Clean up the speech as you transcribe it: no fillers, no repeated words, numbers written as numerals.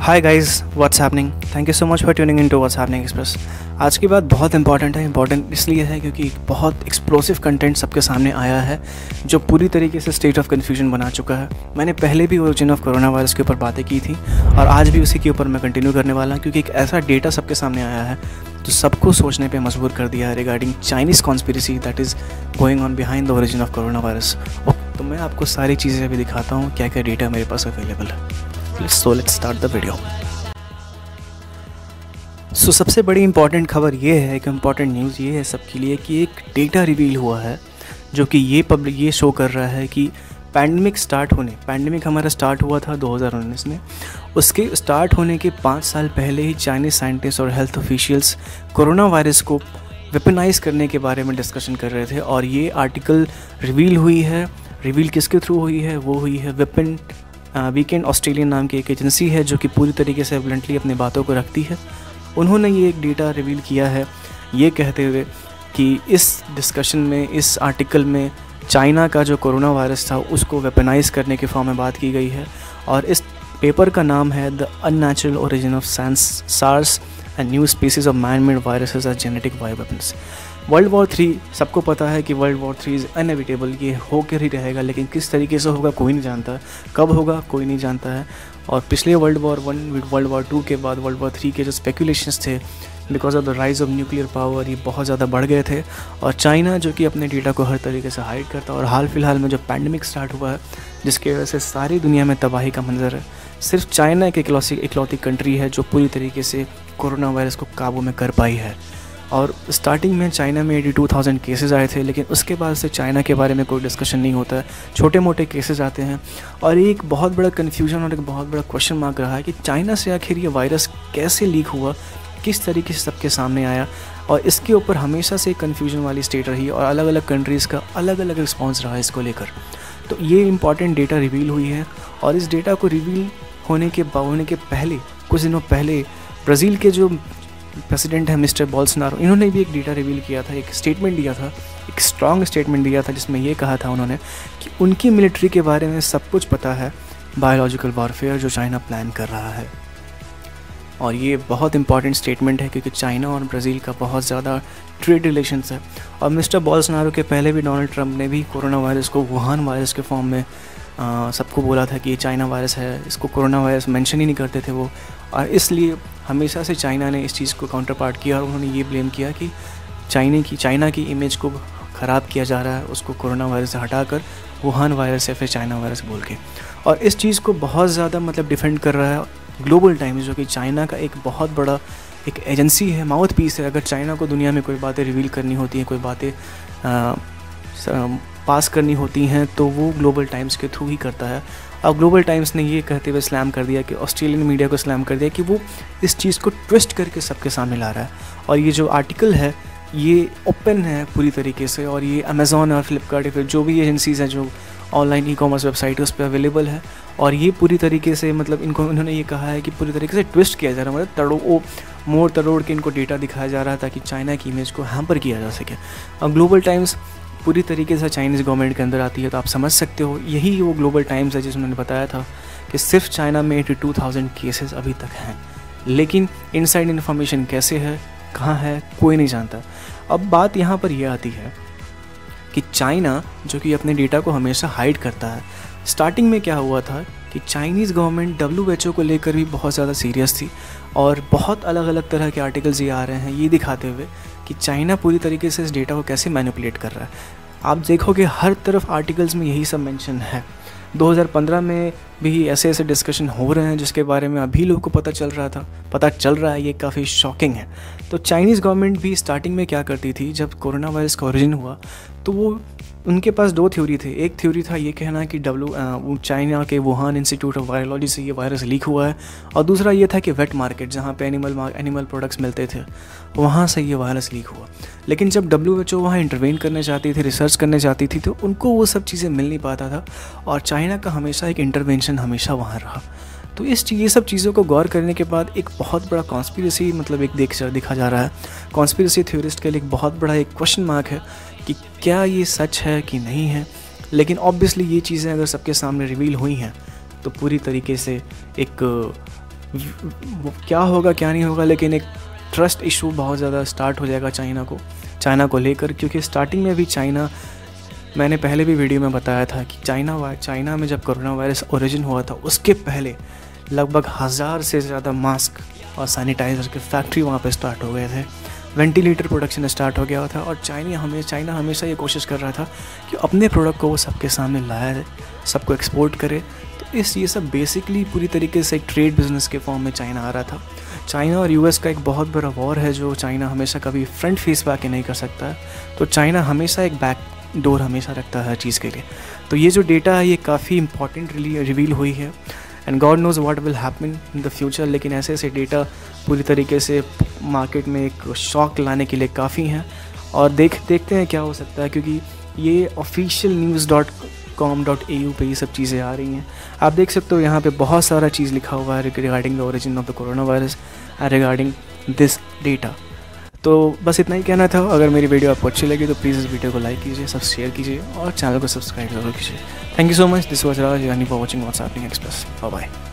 Hi guys, what's happening. Thank you so much for tuning into what's happening express. आज की बात बहुत important है। इंपॉर्टेंट इसलिए है क्योंकि बहुत एक्सप्लोसिव कंटेंट सबके सामने आया है जो पूरी तरीके से स्टेट ऑफ कन्फ्यूजन बना चुका है। मैंने पहले भी ओरिजिन ऑफ कोरोना वायरस के ऊपर बातें की थी और आज भी उसी के ऊपर मैं कंटिन्यू करने वाला हूँ, क्योंकि एक ऐसा डेटा सबके सामने आया है जो सबको सोचने पे मजबूर कर दिया है regarding Chinese conspiracy that is going on behind the origin of corona virus. तो मैं आपको सारी चीज़ें अभी दिखाता हूँ क्या क्या डेटा मेरे पास अवेलेबल है। So let's start the video. So सबसे बड़ी इंपॉर्टेंट खबर ये है, एक इम्पॉर्टेंट न्यूज़ ये है सबके लिए कि एक डेटा रिवील हुआ है जो कि ये शो कर रहा है कि पैंडमिक हमारा स्टार्ट हुआ था 2019 में। उसके स्टार्ट होने के 5 साल पहले ही चाइनीज़ साइंटिस्ट और हेल्थ ऑफिशियल्स कोरोना वायरस को वेपनाइज करने के बारे में डिस्कशन कर रहे थे। और ये आर्टिकल रिवील हुई है। रिवील किसके थ्रू हुई है? वो हुई है वीकेंड ऑस्ट्रेलियन नाम की एक एजेंसी है जो कि पूरी तरीके से ब्लंटली अपनी बातों को रखती है। उन्होंने ये एक डेटा रिवील किया है ये कहते हुए कि इस डिस्कशन में, इस आर्टिकल में चाइना का जो कोरोना वायरस था उसको वेपनाइज करने के फॉर्म में बात की गई है। और इस पेपर का नाम है the unnatural origin of SARS and new species of man made viruses as genetic bio weapons. World war 3 सबको पता है कि वर्ल्ड वॉर 3 इज़ इनएविटेबल, ये होकर ही रहेगा, लेकिन किस तरीके से होगा कोई नहीं जानता है, कब होगा कोई नहीं जानता है। और पिछले वर्ल्ड वॉर 1 वर्ल्ड वॉर 2 के बाद वर्ल्ड वॉर 3 के जो स्पेकुलेशंस थे because of the rise of nuclear power, ये बहुत ज़्यादा बढ़ गए थे। और चाइना जो कि अपने डेटा को हर तरीके से हाइड करता है, और हाल फिलहाल में जो पैंडमिक स्टार्ट हुआ है जिसकी वजह से सारी दुनिया में तबाही का मंजर है, सिर्फ चाइना एक इकलौती कंट्री है जो पूरी तरीके से कोरोना वायरस को काबू में कर पाई है। और स्टार्टिंग में चाइना में 82,000 केसेस आए थे, लेकिन उसके बाद से चाइना के बारे में कोई डिस्कशन नहीं होता है, छोटे मोटे केसेस आते हैं। और एक बहुत बड़ा कन्फ्यूजन और एक बहुत बड़ा क्वेश्चन मार्क रहा है कि चाइना से आखिर ये वायरस कैसे लीक हुआ, किस तरीके से सबके सामने आया। और इसके ऊपर हमेशा से कन्फ्यूजन वाली स्टेट रही और अलग अलग कंट्रीज़ का अलग अलग रिस्पॉन्स रहा इसको लेकर। तो ये इंपॉर्टेंट डेटा रिवील हुई है। और इस डेटा को रिवील होने के पहले, कुछ दिनों पहले, ब्राज़ील के जो प्रेसिडेंट है मिस्टर बोल्सोनारो, इन्होंने भी एक डेटा रिवील किया था, एक स्टेटमेंट दिया था, एक स्ट्रॉन्ग स्टेटमेंट दिया था जिसमें ये कहा था उन्होंने कि उनकी मिलिट्री के बारे में सब कुछ पता है, बायोलॉजिकल वॉरफेयर जो चाइना प्लान कर रहा है। और ये बहुत इंपॉर्टेंट स्टेटमेंट है क्योंकि चाइना और ब्राज़ील का बहुत ज़्यादा ट्रेड रिलेशंस है। और मिस्टर बोल्सोनारो के पहले भी डोनाल्ड ट्रंप ने भी कोरोना वायरस को वुहान वायरस के फॉर्म में सबको बोला था कि ये चाइना वायरस है, इसको कोरोना वायरस मेंशन ही नहीं करते थे वो। और इसलिए हमेशा से चाइना ने इस चीज़ को काउंटर पार्ट किया और उन्होंने ये ब्लेम किया कि चाइना की इमेज को ख़राब किया जा रहा है, उसको कोरोना वायरस से हटाकर वुहान वायरस या फिर चाइना वायरस बोल के। और इस चीज़ को बहुत ज़्यादा डिफेंड कर रहा है ग्लोबल टाइम्स, जो कि चाइना का एक बहुत बड़ा एक एजेंसी है, माउथ पीस है। अगर चाइना को दुनिया में कोई बातें रिवील करनी होती हैं, कोई बातें पास करनी होती हैं, तो वो ग्लोबल टाइम्स के थ्रू ही करता है। और ग्लोबल टाइम्स ने ये कहते हुए स्लैम कर दिया कि ऑस्ट्रेलियन मीडिया को स्लैम कर दिया कि वो इस चीज़ को ट्विस्ट करके सबके सामने ला रहा है। और ये जो आर्टिकल है ये ओपन है पूरी तरीके से, और ये अमेज़ॉन और फ्लिपकार्ट या फिर जो भी एजेंसीज़ हैं जो ऑनलाइन ई-कॉमर्स वेबसाइट है उस पर अवेलेबल है। और ये पूरी तरीके से इन्होंने ये कहा है कि पूरी तरीके से ट्विस्ट किया जा रहा है, मोड़ तड़ोड़ के इनको डेटा दिखाया जा रहा है ताकि चाइना की इमेज को हैम्पर किया जा सके। और ग्लोबल टाइम्स पूरी तरीके से चाइनीज़ गवर्नमेंट के अंदर आती है, तो आप समझ सकते हो यही वो ग्लोबल टाइम्स है जिसमें उन्होंने बताया था कि सिर्फ चाइना में 82,000 केसेस अभी तक हैं, लेकिन इनसाइड इन्फॉर्मेशन कैसे है, कहाँ है, कोई नहीं जानता। अब बात यहाँ पर यह आती है कि चाइना जो कि अपने डेटा को हमेशा हाइड करता है, स्टार्टिंग में क्या हुआ था कि चाइनीज़ गवर्नमेंट WHO को लेकर भी बहुत ज़्यादा सीरियस थी और बहुत अलग अलग तरह के आर्टिकल्स ये आ रहे हैं ये दिखाते हुए कि चाइना पूरी तरीके से इस डेटा को कैसे मैनिपुलेट कर रहा है। आप देखोगे हर तरफ आर्टिकल्स में यही सब मेंशन है। 2015 में भी ऐसे ऐसे डिस्कशन हो रहे हैं जिसके बारे में अभी लोगों को पता चल रहा है। ये काफ़ी शॉकिंग है। तो चाइनीज़ गवर्नमेंट भी स्टार्टिंग में क्या करती थी, जब कोरोना वायरस का ओरिजिन हुआ तो वो उनके पास 2 थ्योरी थे। एक थ्योरी था ये कहना कि चाइना के वुहान इंस्टीट्यूट ऑफ वायरोलॉजी से ये वायरस लीक हुआ है, और दूसरा ये था कि वेट मार्केट जहाँ पे एनिमल प्रोडक्ट्स मिलते थे वहाँ से ये वायरस लीक हुआ। लेकिन जब WHO वहाँ इंटरवेन करने जाती थी, रिसर्च करने जाती थी, तो उनको वो सब चीज़ें मिल नहीं पाता था और चाइना का हमेशा एक इंटरवेंशन हमेशा वहाँ रहा। तो ये सब चीज़ों को गौर करने के बाद एक बहुत बड़ा कॉन्स्पिरेसी एक दिखा जा रहा है। कॉन्स्पिरेसी थ्योरिस्ट के लिए एक बहुत बड़ा एक क्वेश्चन मार्क है कि क्या ये सच है कि नहीं है। लेकिन ऑब्वियसली ये चीज़ें अगर सबके सामने रिवील हुई हैं तो पूरी तरीके से एक क्या होगा क्या नहीं होगा, लेकिन एक ट्रस्ट इशू बहुत ज़्यादा स्टार्ट हो जाएगा चाइना को लेकर, क्योंकि स्टार्टिंग में भी चाइना, मैंने पहले भी वीडियो में बताया था कि चाइना में जब कोरोना वायरस ओरिजिन हुआ था उसके पहले लगभग 1000 से ज़्यादा मास्क और सैनिटाइज़र के फैक्ट्री वहाँ पे स्टार्ट हो गए थे, वेंटिलेटर प्रोडक्शन स्टार्ट हो गया था। और चाइना हमेशा ये कोशिश कर रहा था कि अपने प्रोडक्ट को वो सबके सामने लाया, सबको एक्सपोर्ट करे। तो ये सब बेसिकली पूरी तरीके से एक ट्रेड बिजनेस के फॉर्म में चाइना आ रहा था। चाइना और यूएस का एक बहुत बड़ा वॉर है जो चाइना हमेशा कभी फ्रंट फेस पे आके नहीं कर सकता है। तो चाइना हमेशा एक बैक डोर हमेशा रखता है हर चीज़ के लिए। तो ये जो डेटा है ये काफ़ी इंपॉर्टेंट रिवील हुई है, and God nose what will happen in the future. लेकिन ऐसे डेटा पूरी तरीके से मार्केट में एक शॉक लाने के लिए काफ़ी हैं, और देखते हैं क्या हो सकता है, क्योंकि ये officialnews.com.au पे ये सब चीज़ें आ रही हैं। आप देख सकते हो यहाँ पे बहुत सारा चीज़ लिखा हुआ है regarding the origin of the corona virus, regarding this data. तो बस इतना ही कहना था। अगर मेरी वीडियो आपको अच्छी लगी तो प्लीज़ इस वीडियो को लाइक कीजिए, सब शेयर कीजिए और चैनल को सब्सक्राइब जरूर कीजिए। Thank you so much. This was Raj यानी for watching what's happening express. Bye bye.